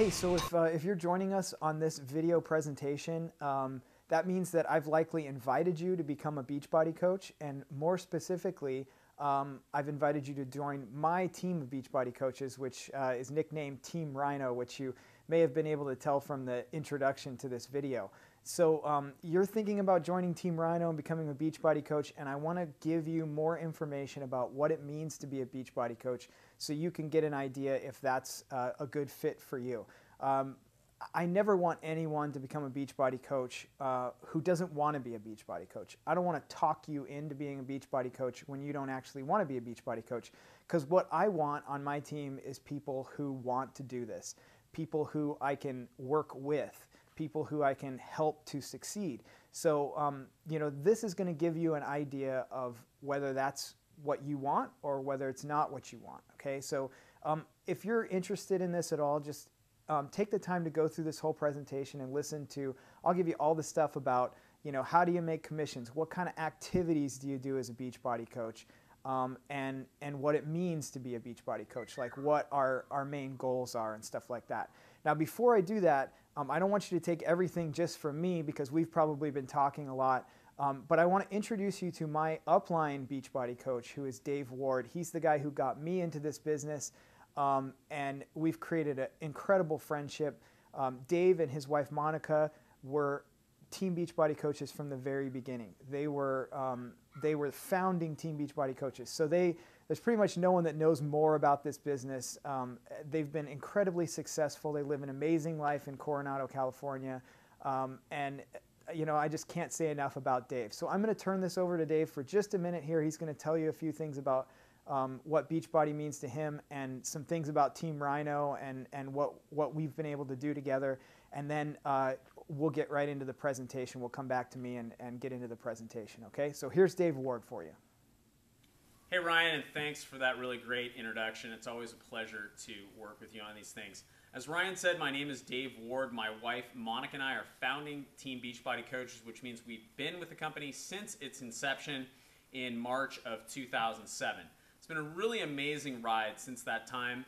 Hey, so if you're joining us on this video presentation, that means that I've likely invited you to become a Beachbody coach, and more specifically, I've invited you to join my team of Beachbody coaches, which is nicknamed Team Rhino, which you may have been able to tell from the introduction to this video. So you're thinking about joining Team Rhino and becoming a Beachbody coach, and I want to give you more information about what it means to be a Beachbody coach so you can get an idea if that's a good fit for you. I never want anyone to become a Beachbody coach who doesn't want to be a Beachbody coach. I don't want to talk you into being a Beachbody coach when you don't actually want to be a Beachbody coach, because what I want on my team is people who want to do this, people who I can work with, people who I can help to succeed. So, this is going to give you an idea of whether that's what you want or whether it's not what you want. Okay, so if you're interested in this at all, just take the time to go through this whole presentation and listen to. I'll give you all the stuff about, how do you make commissions? What kind of activities do you do as a Beachbody coach? And what it means to be a Beachbody coach, like what our main goals are and stuff like that. Now, before I do that, I don't want you to take everything just from me because we've probably been talking a lot. But I want to introduce you to my upline Beachbody coach, who is Dave Ward. He's the guy who got me into this business, and we've created an incredible friendship. Dave and his wife Monica were Team Beachbody coaches from the very beginning. They were founding Team Beachbody coaches. So there's pretty much no one that knows more about this business. They've been incredibly successful. They live an amazing life in Coronado, California. I just can't say enough about Dave. So I'm going to turn this over to Dave for just a minute here. He's going to tell you a few things about what Beachbody means to him and some things about Team Rhino and what we've been able to do together. And then we'll get right into the presentation. We'll come back to me and get into the presentation, okay? So here's Dave Ward for you. Hey Ryan, and thanks for that really great introduction. It's always a pleasure to work with you on these things. As Ryan said, my name is Dave Ward. My wife Monica and I are founding Team Beachbody coaches, which means we've been with the company since its inception in March of 2007. It's been a really amazing ride since that time.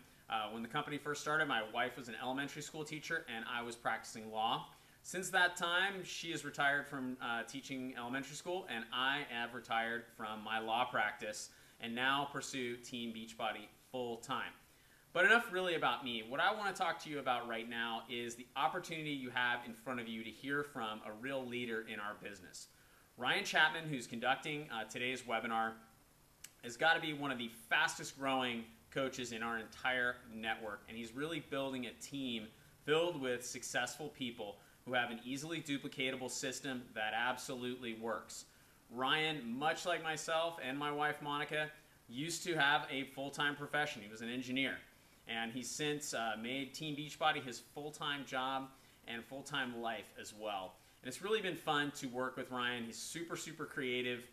When the company first started, my wife was an elementary school teacher and I was practicing law. Since that time, she has retired from teaching elementary school, and I have retired from my law practice and now pursue Team Beachbody full time. But enough really about me. What I want to talk to you about right now is the opportunity you have in front of you to hear from a real leader in our business. Ryan Chapman, who's conducting today's webinar, has got to be one of the fastest growing coaches in our entire network, and he's really building a team filled with successful people who have an easily duplicatable system that absolutely works. Ryan, much like myself and my wife Monica, used to have a full-time profession. He was an engineer, and he's since made Team Beachbody his full-time job and full-time life as well. And it's really been fun to work with Ryan. He's super, super creative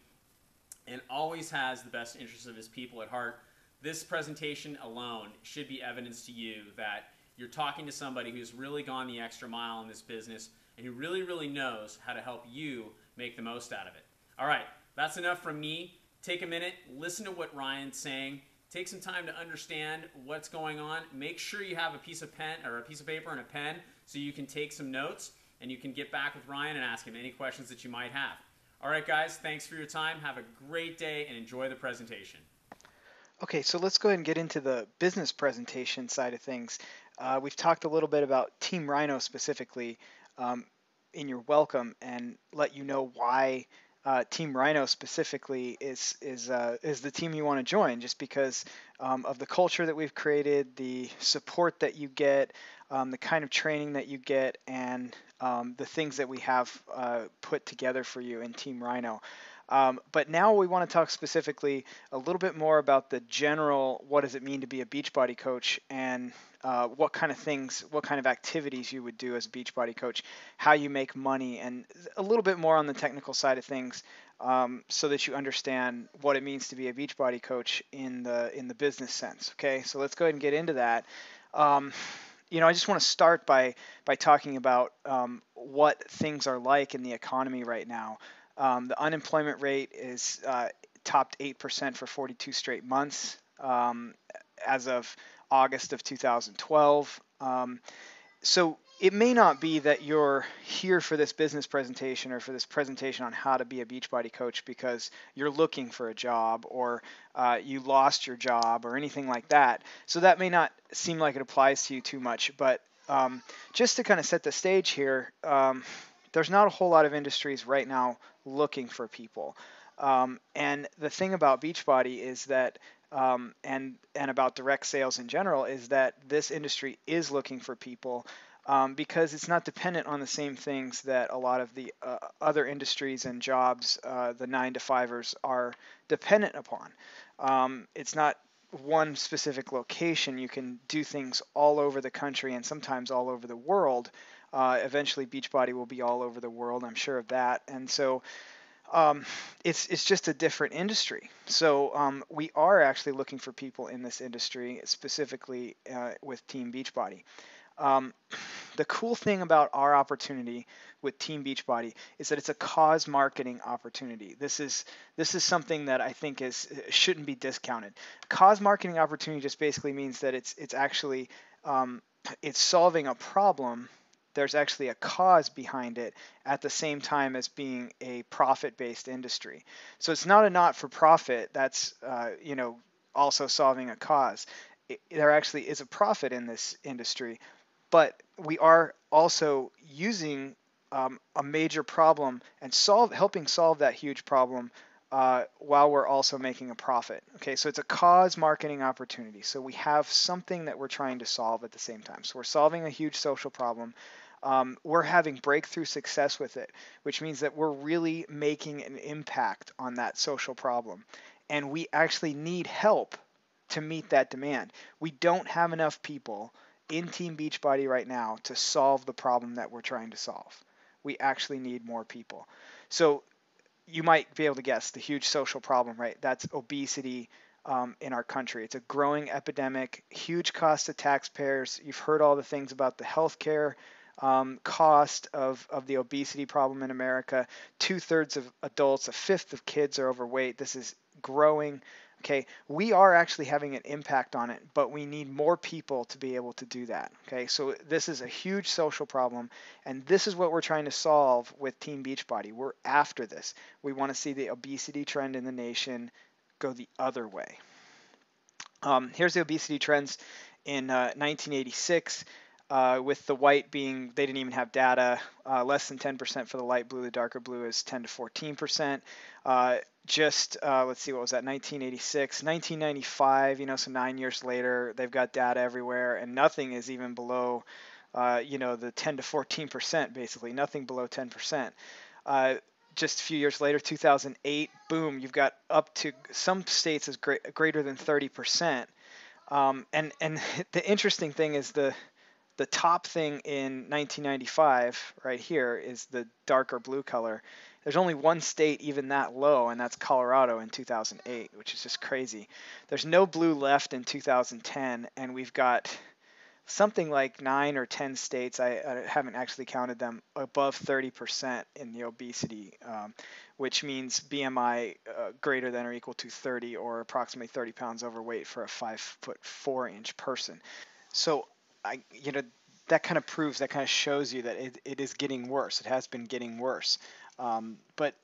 and always has the best interests of his people at heart. This presentation alone should be evidence to you that you're talking to somebody who's really gone the extra mile in this business and who really, really knows how to help you make the most out of it. All right, that's enough from me. Take a minute, listen to what Ryan's saying. Take some time to understand what's going on. Make sure you have a piece of pen or a piece of paper and a pen so you can take some notes and you can get back with Ryan and ask him any questions that you might have. All right, guys, thanks for your time. Have a great day and enjoy the presentation. Okay, so let's go ahead and get into the business presentation side of things. We've talked a little bit about Team Rhino specifically in your welcome and let you know why Team Rhino specifically is the team you want to join, just because of the culture that we've created, the support that you get, the kind of training that you get, and the things that we have put together for you in Team Rhino. But now we want to talk specifically a little bit more about the general, what does it mean to be a Beachbody coach, and what kind of things, what kind of activities you would do as a Beachbody coach, how you make money, and a little bit more on the technical side of things, so that you understand what it means to be a Beachbody coach in the business sense. Okay, so let's go ahead and get into that. I just want to start by talking about what things are like in the economy right now. The unemployment rate is topped 8% for 42 straight months as of August of 2012. So it may not be that you're here for this business presentation or for this presentation on how to be a Beachbody coach because you're looking for a job or you lost your job or anything like that. So that may not seem like it applies to you too much. But just to kind of set the stage here, there's not a whole lot of industries right now looking for people. And the thing about Beachbody is that and about direct sales in general is that this industry is looking for people because it's not dependent on the same things that a lot of the other industries and jobs, the 9 to 5ers, are dependent upon. It's not one specific location. You can do things all over the country and sometimes all over the world. Eventually, Beachbody will be all over the world. I'm sure of that. And so it's just a different industry. So we are actually looking for people in this industry, specifically with Team Beachbody. Um, the cool thing about our opportunity with Team Beachbody is that it's a cause marketing opportunity. This is something that I think shouldn't be discounted. Cause marketing opportunity just basically means that it's actually it's solving a problem. There's actually a cause behind it at the same time as being a profit-based industry. So it's not a not-for-profit that's also solving a cause. There actually is a profit in this industry, but we are also using a major problem and helping solve that huge problem while we're also making a profit. Okay, so it's a cause marketing opportunity. So we have something that we're trying to solve at the same time. So we're solving a huge social problem. We're having breakthrough success with it, which means that we're really making an impact on that social problem. And we actually need help to meet that demand. We don't have enough people in Team Beachbody right now to solve the problem that we're trying to solve. We actually need more people. So you might be able to guess the huge social problem, right? That's obesity in our country. It's a growing epidemic, huge cost to taxpayers. You've heard all the things about the healthcare cost of the obesity problem in America. 2/3 of adults, a fifth of kids are overweight. This is growing. Okay, we are actually having an impact on it, but we need more people to be able to do that. Okay, so this is a huge social problem, and this is what we're trying to solve with Team Beachbody. We're after this. We want to see the obesity trend in the nation go the other way. Here's the obesity trends in 1986. With the white being, they didn't even have data, less than 10% for the light blue, the darker blue is 10 to 14%. Let's see, what was that, 1986, 1995, so 9 years later, they've got data everywhere, and nothing is even below, the 10 to 14%, basically, nothing below 10%. Just a few years later, 2008, boom, you've got up to some states is greater than 30%. And the interesting thing is the top thing in 1995 right here is the darker blue color. There's only one state even that low, and that's Colorado in 2008, which is just crazy. There's no blue left in 2010, and we've got something like 9 or 10 states, I haven't actually counted them, above 30% in the obesity, which means BMI greater than or equal to 30, or approximately 30 pounds overweight for a 5'4" person. So that kind of shows you that it is getting worse. It has been getting worse. But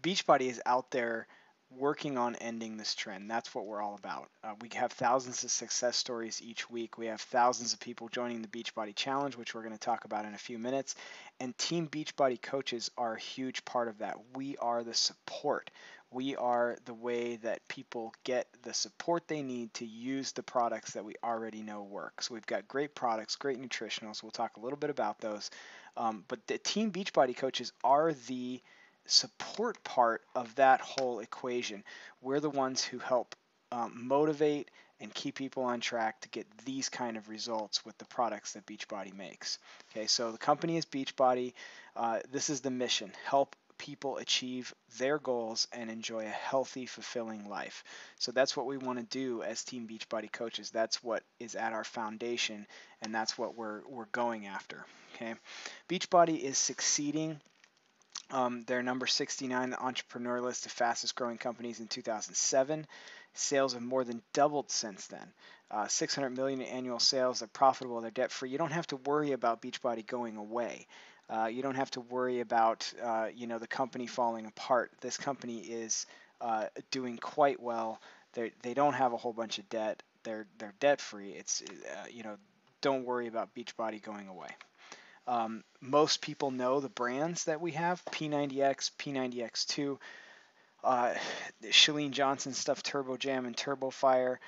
Beachbody is out there working on ending this trend. That's what we're all about. We have thousands of success stories each week. We have thousands of people joining the Beachbody Challenge, which we're going to talk about in a few minutes. And Team Beachbody coaches are a huge part of that. We are the support. We are the way that people get the support they need to use the products that we already know work. So we've got great products, great nutritionals. We'll talk a little bit about those. But the Team Beachbody coaches are the support part of that whole equation. We're the ones who help motivate and keep people on track to get these kind of results with the products that Beachbody makes. Okay, so the company is Beachbody. This is the mission: help people achieve their goals and enjoy a healthy, fulfilling life. So that's what we want to do as Team Beachbody coaches. That's what is at our foundation, and that's what we're going after. Okay, Beachbody is succeeding They're number 69 the entrepreneur list of fastest growing companies in 2007. Sales have more than doubled since then. 600 million in annual sales. They're profitable. They're debt free. You don't have to worry about Beachbody going away. You don't have to worry about the company falling apart. This company is doing quite well. They don't have a whole bunch of debt. They're debt free. It's don't worry about Beachbody going away. Most people know the brands that we have: P90X, P90X2, Chalene Johnson stuff, Turbo Jam and Turbo Fire.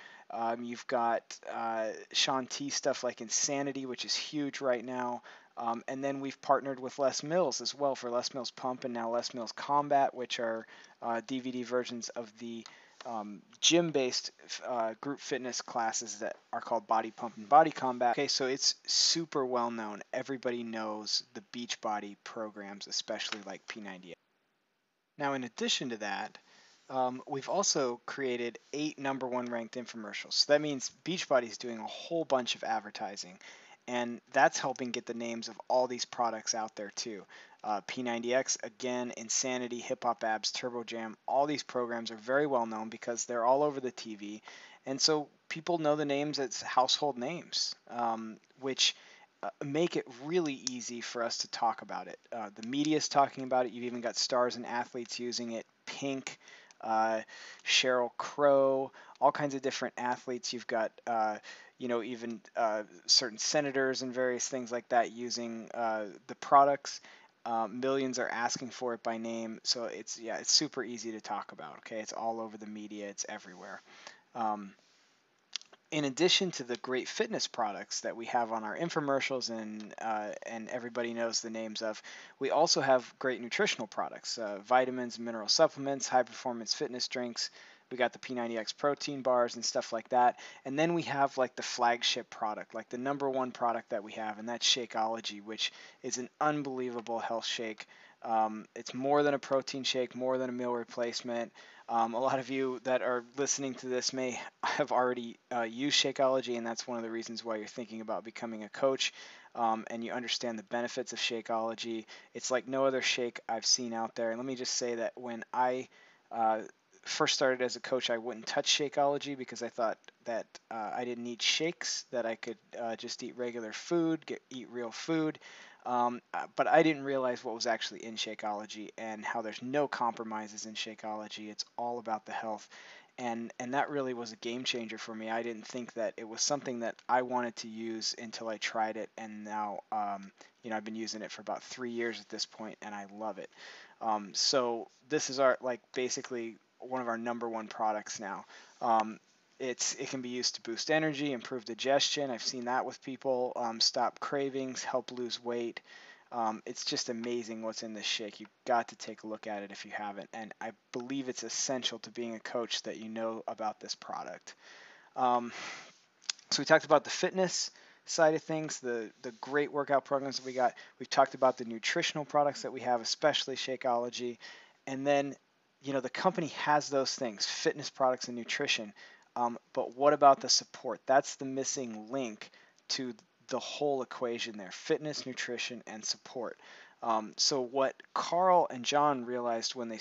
You've got Sean T stuff like Insanity, which is huge right now. And then we've partnered with Les Mills as well for Les Mills Pump and now Les Mills Combat, which are DVD versions of the gym-based group fitness classes that are called Body Pump and Body Combat. Okay, so it's super well known. Everybody knows the Beachbody programs, especially like P90X. Now, in addition to that, we've also created 8 number 1 ranked infomercials. So that means Beachbody is doing a whole bunch of advertising, and that's helping get the names of all these products out there too. P90X, again, Insanity, Hip Hop Abs, Turbo Jam, all these programs are very well known because they're all over the TV. And so people know the names as household names, which make it really easy for us to talk about it. The media is talking about it. You've even got stars and athletes using it. Pink, Sheryl Crow, all kinds of different athletes. You've got even certain senators and various things like that using the products. Millions are asking for it by name, so it's super easy to talk about. Okay, it's all over the media. It's everywhere. In addition to the great fitness products that we have on our infomercials and everybody knows the names of, we also have great nutritional products, vitamins, mineral supplements, high performance fitness drinks. We got the P90X protein bars and stuff like that. And then we have like the flagship product, like the number 1 product that we have, and that's Shakeology, which is an unbelievable health shake. It's more than a protein shake, more than a meal replacement. A lot of you that are listening to this may have already used Shakeology, and that's one of the reasons why you're thinking about becoming a coach, and you understand the benefits of Shakeology. It's like no other shake I've seen out there. And let me just say that when I first started as a coach, I wouldn't touch Shakeology because I thought that I didn't need shakes, that I could just eat regular food, eat real food. But I didn't realize what was actually in Shakeology and how there's no compromises in Shakeology. It's all about the health. And that really was a game changer for me. I didn't think that it was something that I wanted to use until I tried it. And now, I've been using it for about 3 years at this point, and I love it. So this is basically one of our number 1 products now. It can be used to boost energy, improve digestion. I've seen that with people. Stop cravings, help lose weight. It's just amazing what's in this shake. You've got to take a look at it if you haven't. And I believe it's essential to being a coach that you know about this product. So we talked about the fitness side of things, the great workout programs that we got. We've talked about the nutritional products that we have, especially Shakeology. And then, the company has those things, fitness products and nutrition. But what about the support? That's the missing link to the whole equation there: fitness, nutrition, and support. So what Carl and John realized when they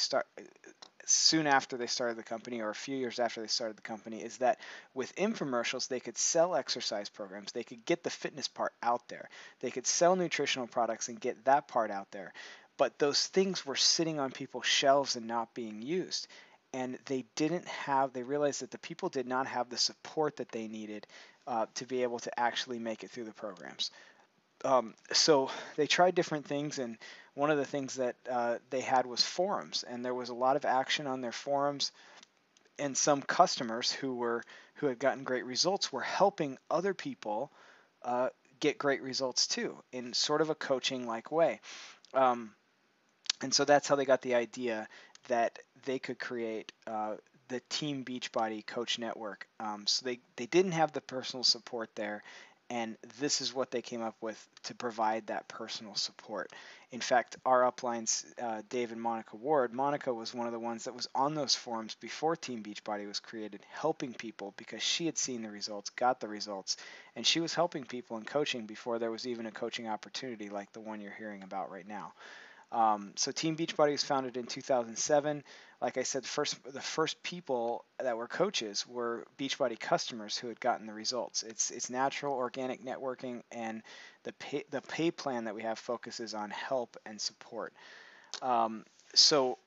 soon after they started the company, or a few years after they started the company, is that with infomercials, they could sell exercise programs. They could get the fitness part out there. They could sell nutritional products and get that part out there. But those things were sitting on people's shelves and not being used. And they realized that the people did not have the support that they needed to be able to actually make it through the programs. So they tried different things, and one of the things that they had was forums, and there was a lot of action on their forums, and some customers who had gotten great results were helping other people get great results too, in sort of a coaching-like way. And so that's how they got the idea that they could create the Team Beachbody Coach Network. So they didn't have the personal support there, and this is what they came up with to provide that personal support. In fact, our uplines, Dave and Monica Ward, Monica was one of the ones that was on those forums before Team Beachbody was created, helping people because she had seen the results, got the results, and she was helping people and coaching before there was even a coaching opportunity like the one you're hearing about right now. So Team Beachbody was founded in 2007. Like I said, the first people that were coaches were Beachbody customers who had gotten the results. It's natural, organic networking, and the pay plan that we have focuses on help and support. So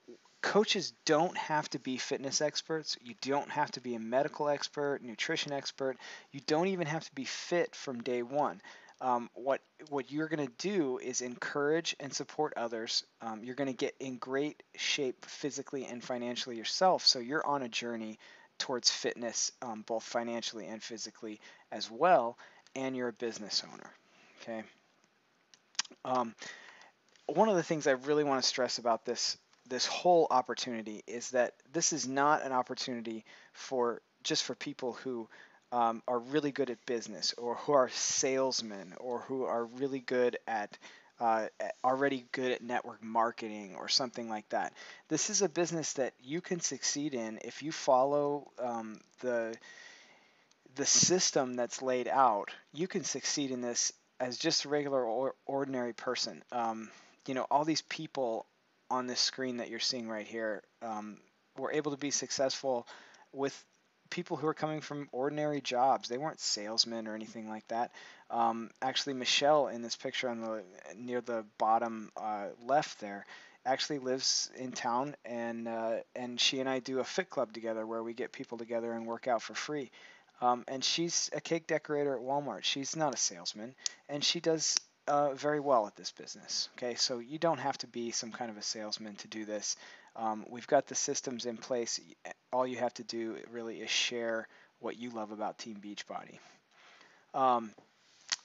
coaches don't have to be fitness experts. You don't have to be a medical expert, nutrition expert. You don't even have to be fit from day one. What you're going to do is encourage and support others. You're going to get in great shape physically and financially yourself. So you're on a journey towards fitness, both financially and physically as well. And you're a business owner. Okay. One of the things I really want to stress about this whole opportunity is that this is not an opportunity for just for people who are really good at business, or who are salesmen, or who are really good at already good at network marketing or something like that. This is a business that you can succeed in if you follow the system that's laid out. You can succeed in this as just a regular or ordinary person. All these people on this screen that you're seeing right here were able to be successful with people who are coming from ordinary jobs. They weren't salesmen or anything like that. Actually, Michelle in this picture near the bottom left there actually lives in town, and she and I do a fit club together where we get people together and work out for free. And she's a cake decorator at Walmart. She's not a salesman, and she does very well at this business. Okay, so you don't have to be some kind of a salesman to do this. We've got the systems in place. All you have to do really is share what you love about Team Beachbody.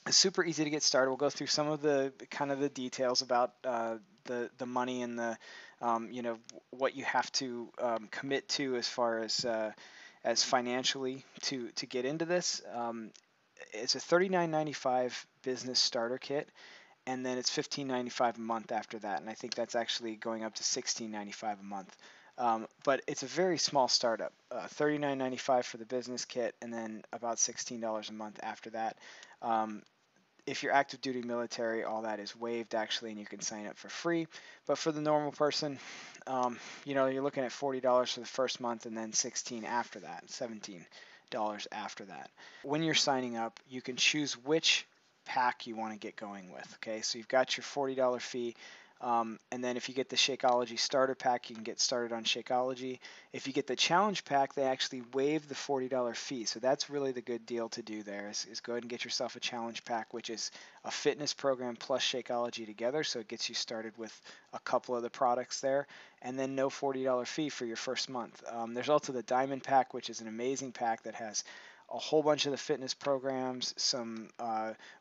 It's super easy to get started. We'll go through some of the kind of the details about the money and the what you have to commit to as far as financially to get into this. It's a $39.95 business starter kit, and then it's $15.95 a month after that, and I think that's actually going up to $16.95 a month. But it's a very small startup, $39.95 for the business kit, and then about $16 a month after that. If you're active duty military, all that is waived actually, and you can sign up for free. But for the normal person, you're looking at $40 for the first month, and then $16 after that, $17 after that. When you're signing up, you can choose which pack you want to get going with. Okay, so you've got your $40 fee. And then if you get the Shakeology starter pack, you can get started on Shakeology. If you get the challenge pack, they actually waive the $40 fee. So that's really the good deal to do there is go ahead and get yourself a challenge pack, which is a fitness program plus Shakeology together. So it gets you started with a couple of the products there, and then no $40 fee for your first month. There's also the Diamond pack, which is an amazing pack that has a whole bunch of the fitness programs, some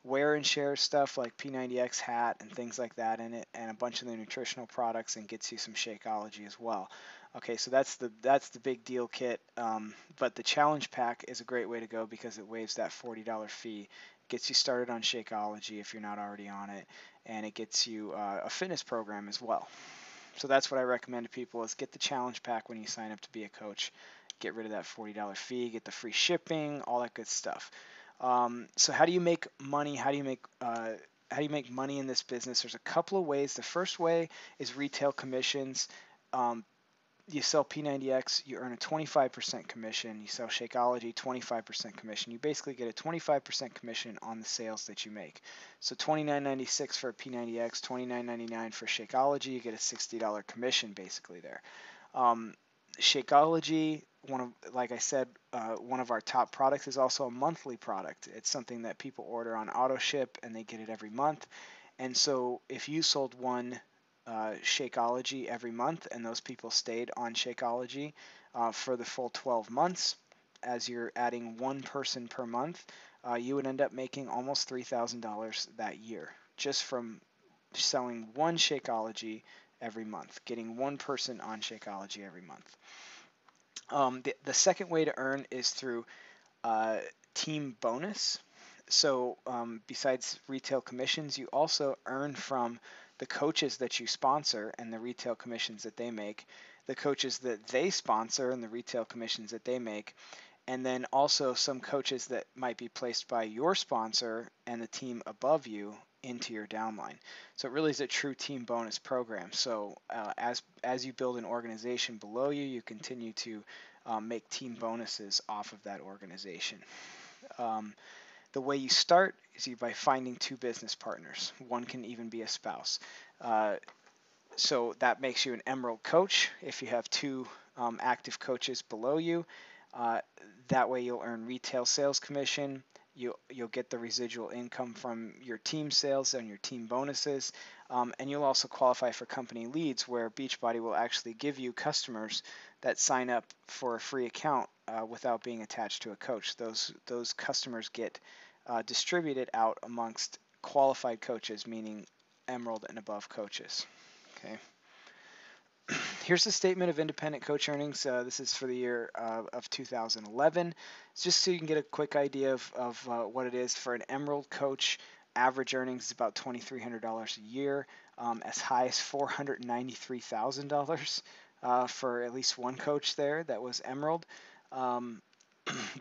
wear and share stuff like P90X hat and things like that in it, and a bunch of the nutritional products, and gets you some Shakeology as well. Okay, so that's the big deal kit. But the challenge pack is a great way to go because it waives that $40 fee, gets you started on Shakeology if you're not already on it, and it gets you a fitness program as well. So that's what I recommend to people is get the challenge pack when you sign up to be a coach. Get rid of that $40 fee, get the free shipping, all that good stuff. So how do you make money? How do you make money in this business? There's a couple of ways. The first way is retail commissions. You sell P90X, you earn a 25% commission. You sell Shakeology, 25% commission. You basically get a 25% commission on the sales that you make. So $29.96 for P90X, $29.99 for Shakeology. You get a $60 commission basically there. Shakeology, like I said, one of our top products is also a monthly product. It's something that people order on auto ship and they get it every month. And so if you sold one Shakeology every month and those people stayed on Shakeology for the full 12 months, as you're adding one person per month, you would end up making almost $3,000 that year just from selling one Shakeology every month, getting one person on Shakeology every month. The second way to earn is through team bonus. So besides retail commissions, you also earn from the coaches that you sponsor and the retail commissions that they make, the coaches that they sponsor and the retail commissions that they make, and then also some coaches that might be placed by your sponsor and the team above you into your downline. So it really is a true team bonus program. So as you build an organization below you, you continue to make team bonuses off of that organization. The way you start is by finding 2 business partners. One can even be a spouse. So that makes you an Emerald coach if you have 2 active coaches below you. That way you'll earn retail sales commission. You'll get the residual income from your team sales and your team bonuses. And you'll also qualify for company leads, where Beachbody will actually give you customers that sign up for a free account without being attached to a coach. Those customers get distributed out amongst qualified coaches, meaning Emerald and above coaches. Okay. Here's the statement of independent coach earnings. This is for the year of 2011. It's just so you can get a quick idea of what it is. For an Emerald coach, average earnings is about $2,300 a year, as high as $493,000 for at least one coach there that was Emerald.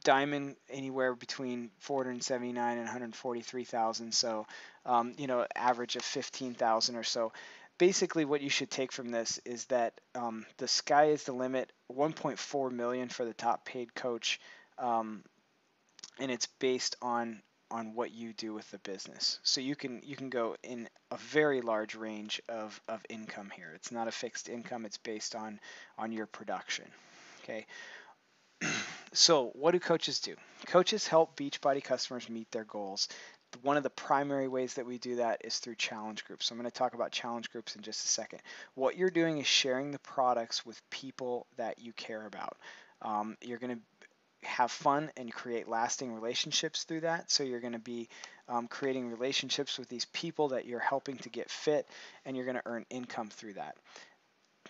Diamond, anywhere between 479 and 143,000. So, average of 15,000 or so. Basically, what you should take from this is that the sky is the limit. 1.4 million for the top paid coach, and it's based on what you do with the business. So you can go in a very large range of income here. It's not a fixed income. It's based on your production. Okay. So what do coaches do? Coaches help Beachbody customers meet their goals. One of the primary ways that we do that is through challenge groups. So I'm going to talk about challenge groups in just a second. What you're doing is sharing the products with people that you care about. You're going to have fun and create lasting relationships through that. So you're going to be creating relationships with these people that you're helping to get fit, and you're going to earn income through that.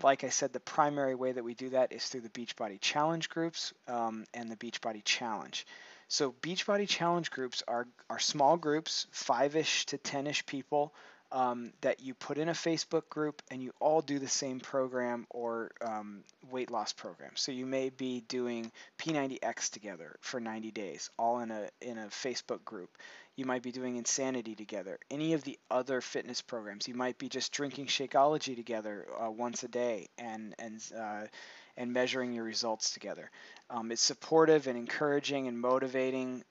Like I said, the primary way that we do that is through the Beachbody Challenge groups and the Beachbody Challenge. So Beachbody Challenge groups are small groups, 5-ish to 10-ish people that you put in a Facebook group, and you all do the same program or weight loss program. So you may be doing P90X together for 90 days, all in a Facebook group. You might be doing Insanity together, any of the other fitness programs. You might be just drinking Shakeology together once a day and measuring your results together. It's supportive and encouraging and motivating.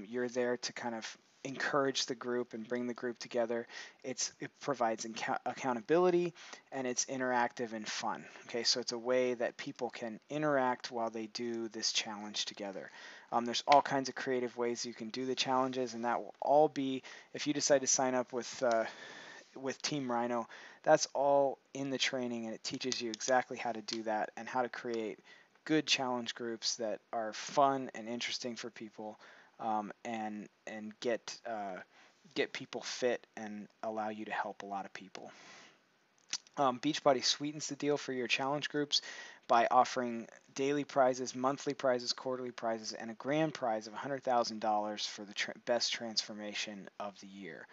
You're there to kind of encourage the group and bring the group together. It provides accountability, and it's interactive and fun. Okay, so it's a way that people can interact while they do this challenge together. There's all kinds of creative ways you can do the challenges, and that will all be, if you decide to sign up with Team Rhino, that's all in the training, and it teaches you exactly how to do that and how to create good challenge groups that are fun and interesting for people, and get people fit and allow you to help a lot of people. Beachbody sweetens the deal for your challenge groups by offering daily prizes, monthly prizes, quarterly prizes, and a grand prize of $100,000 for the best transformation of the year.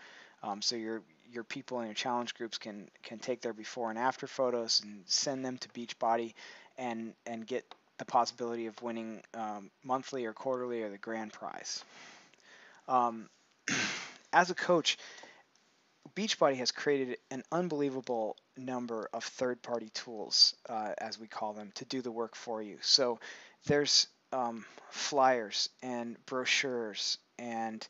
So your people in your challenge groups can take their before and after photos and send them to Beachbody and get the possibility of winning monthly or quarterly or the grand prize. As a coach, Beachbody has created an unbelievable number of third-party tools, as we call them, to do the work for you. So there's flyers and brochures and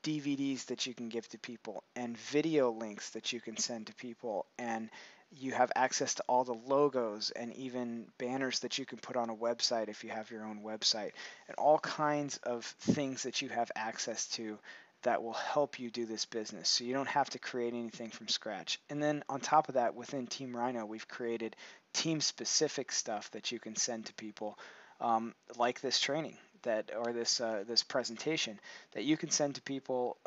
DVDs that you can give to people, and video links that you can send to people, and you have access to all the logos and even banners that you can put on a website if you have your own website, and all kinds of things that you have access to that will help you do this business. So you don't have to create anything from scratch. And then on top of that, within Team Rhino, we've created team-specific stuff that you can send to people, like this training or this presentation that you can send to people,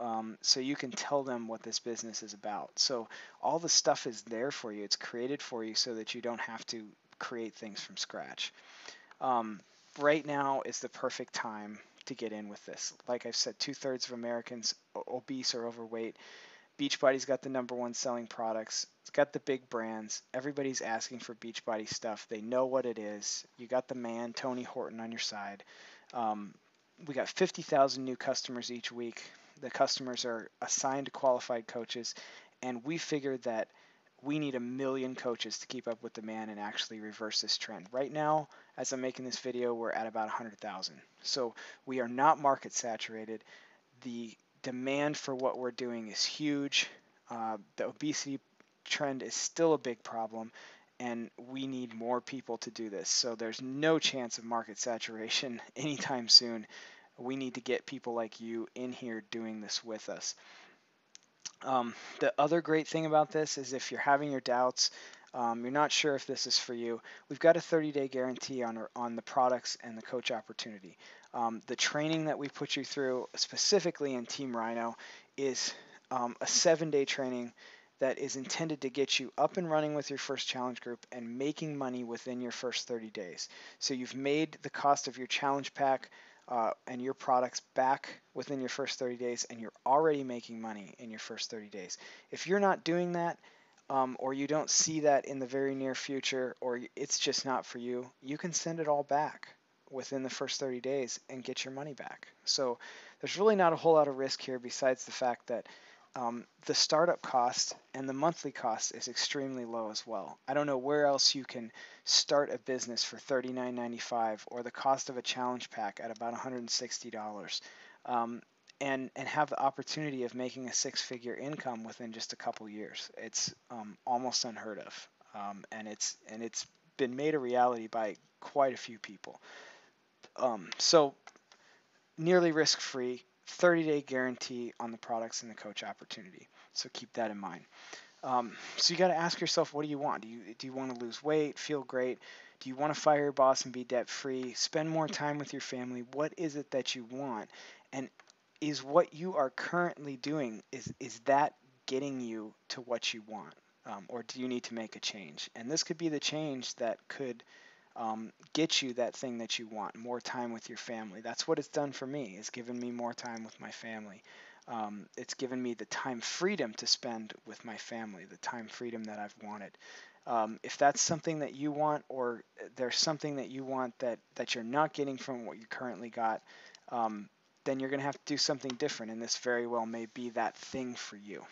so you can tell them what this business is about. So all the stuff is there for you. It's created for you so that you don't have to create things from scratch. Right now is the perfect time to get in with this. Like I've said, 2/3 of Americans obese or overweight. Beachbody's got the #1 selling products. It's got the big brands. Everybody's asking for Beachbody stuff. They know what it is. You got the man, Tony Horton, on your side. We got 50,000 new customers each week. The customers are assigned qualified coaches, and we figured that we need 1 million coaches to keep up with demand and actually reverse this trend. Right now, as I'm making this video, we're at about 100,000. So we are not market saturated. The demand for what we're doing is huge. The obesity trend is still a big problem, and we need more people to do this. So there's no chance of market saturation anytime soon. We need to get people like you in here doing this with us. The other great thing about this is if you're having your doubts, you're not sure if this is for you, we've got a 30-day guarantee on the products and the coach opportunity. The training that we put you through, specifically in Team Rhino, is a 7-day training that is intended to get you up and running with your first challenge group and making money within your first 30 days. So you've made the cost of your challenge pack and your products back within your first 30 days, and you're already making money in your first 30 days. If you're not doing that, or you don't see that in the very near future, or it's just not for you, you can send it all back within the first 30 days and get your money back. So there's really not a whole lot of risk here besides the fact that the startup cost and the monthly cost is extremely low as well. I don't know where else you can start a business for $39.95 or the cost of a challenge pack at about $160 and have the opportunity of making a 6-figure income within just a couple years. It's almost unheard of, and it's been made a reality by quite a few people. So nearly risk-free, 30-day guarantee on the products and the coach opportunity. So keep that in mind. So you got to ask yourself, what do you want? Do you want to lose weight, feel great? Do you want to fire your boss and be debt-free? Spend more time with your family? What is it that you want? And is what you are currently doing, is that getting you to what you want? Or do you need to make a change? And this could be the change that could get you that thing that you want, more time with your family. That's what it's done for me. It's given me more time with my family. It's given me the time freedom to spend with my family, the time freedom that I've wanted. If that's something that you want, or there's something that you want that you're not getting from what you currently got, then you're going to have to do something different, and this very well may be that thing for you.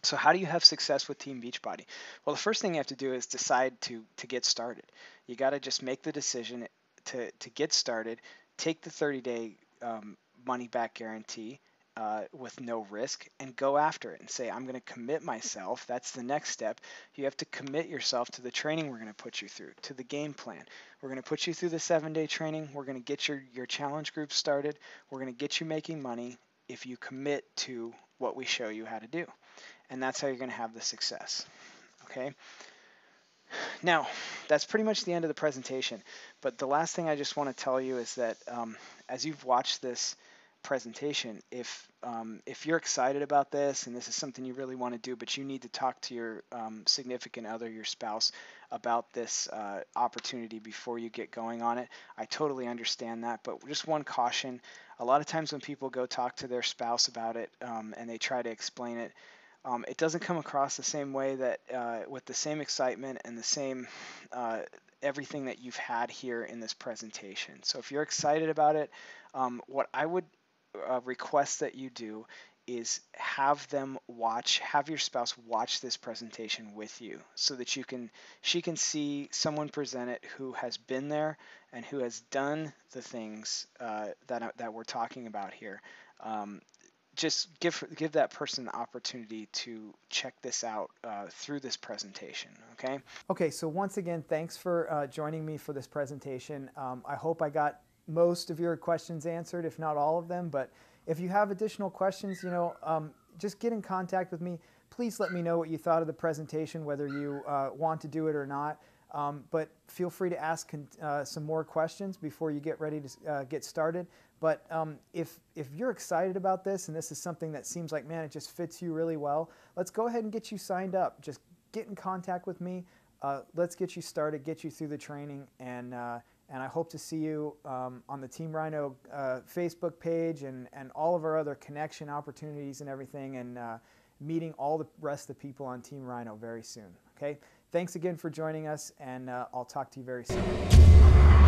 So how do you have success with Team Beachbody? Well, the first thing you have to do is decide to get started. You got to just make the decision to get started, take the 30-day money-back guarantee with no risk, and go after it and say, I'm going to commit myself. That's the next step. You have to commit yourself to the training we're going to put you through, to the game plan. We're going to put you through the 7-day training. We're going to get your challenge group started. We're going to get you making money if you commit to what we show you how to do. And that's how you're going to have the success. Okay? Now, that's pretty much the end of the presentation. But the last thing I just want to tell you is that as you've watched this presentation, if you're excited about this and this is something you really want to do, but you need to talk to your significant other, your spouse, about this opportunity before you get going on it, I totally understand that. But just one caution, a lot of times when people go talk to their spouse about it and they try to explain it, it doesn't come across the same way, that with the same excitement and the same everything that you've had here in this presentation. So if you're excited about it, what I would request that you do is have your spouse watch this presentation with you, so that she can see someone present it who has been there and who has done the things that we're talking about here. Just give that person the opportunity to check this out through this presentation, okay? Okay, so once again, thanks for joining me for this presentation. I hope I got most of your questions answered, if not all of them. But if you have additional questions, just get in contact with me. Please let me know what you thought of the presentation, whether you want to do it or not. But feel free to ask some more questions before you get ready to get started. But if you're excited about this and this is something that seems like, man, it just fits you really well, let's go ahead and get you signed up. Just get in contact with me. Let's get you started, get you through the training, and I hope to see you on the Team Rhino Facebook page and all of our other connection opportunities and everything, and meeting all the rest of the people on Team Rhino very soon. Okay? Thanks again for joining us, and I'll talk to you very soon.